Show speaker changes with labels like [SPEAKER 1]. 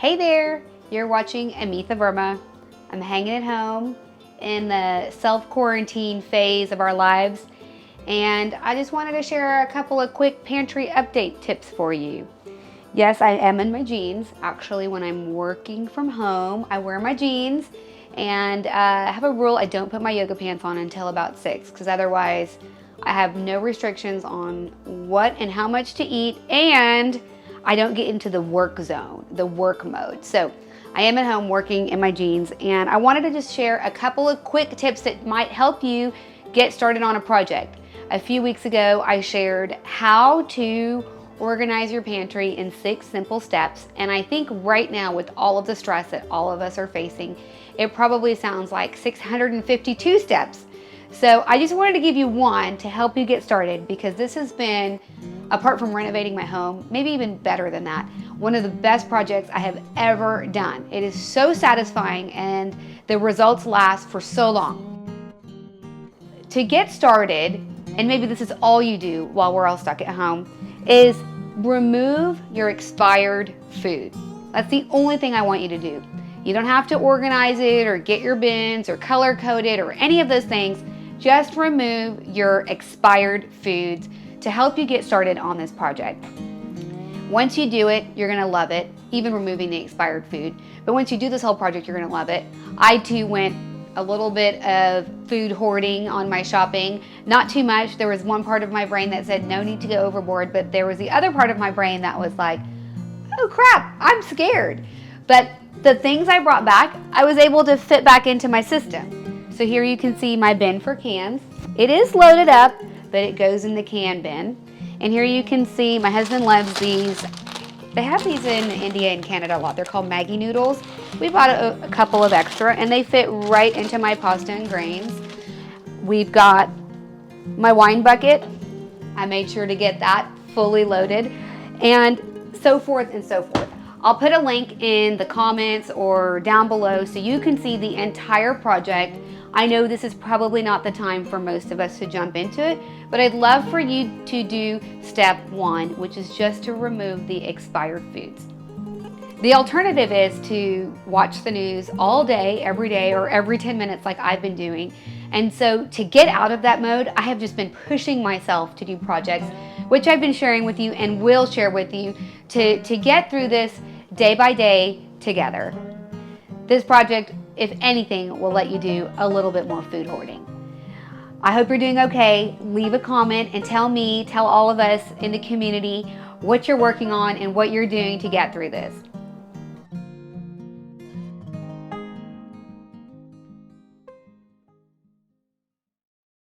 [SPEAKER 1] Hey there, you're watching Amitha Verma. I'm hanging at home in the self-quarantine phase of our lives, and I just wanted to share a couple of quick pantry update tips for you. Yes, I am in my jeans. Actually, when I'm working from home, I wear my jeans, and I have a rule: I don't put my yoga pants on until about 6, because otherwise I have no restrictions on what and how much to eat, and I don't get into the work zone, the work mode. So I am at home working in my jeans, and I wanted to just share a couple of quick tips that might help you get started on a project. A few weeks ago, I shared how to organize your pantry in 6 simple steps, and I think right now, with all of the stress that all of us are facing, it probably sounds like 652 steps. So I just wanted to give you one to help you get started, because this has been, apart from renovating my home, maybe even better than that, one of the best projects I have ever done. It is so satisfying, and the results last for so long. To get started, and maybe this is all you do while we're all stuck at home, is remove your expired food. That's the only thing I want you to do. You don't have to organize it or get your bins or color code it or any of those things. Just remove your expired foods to help you get started on this project. Once you do it, you're gonna love it, even removing the expired food. But once you do this whole project, you're gonna love it. I too went a little bit of food hoarding on my shopping. Not too much. There was one part of my brain that said no need to go overboard, but there was the other part of my brain that was like, oh crap, I'm scared. But the things I brought back, I was able to fit back into my system. So here you can see my bin for cans. It is loaded up, but it goes in the can bin. And here you can see my husband loves these. They have these in India and Canada a lot. They're called Maggi noodles. We bought a couple of extra, and they fit right into my pasta and grains. We've got my wine bucket. I made sure to get that fully loaded, and so forth and so forth. I'll put a link in the comments or down below so you can see the entire project. I know this is probably not the time for most of us to jump into it, but I'd love for you to do step 1, which is just to remove the expired foods. The alternative is to watch the news all day, every day, or every 10 minutes like I've been doing. And so to get out of that mode, I have just been pushing myself to do projects, which I've been sharing with you and will share with you to get through this day by day together. This project, if anything, will let you do a little bit more food hoarding. I hope you're doing okay. Leave a comment and tell me, tell all of us in the community what you're working on and what you're doing to get through this.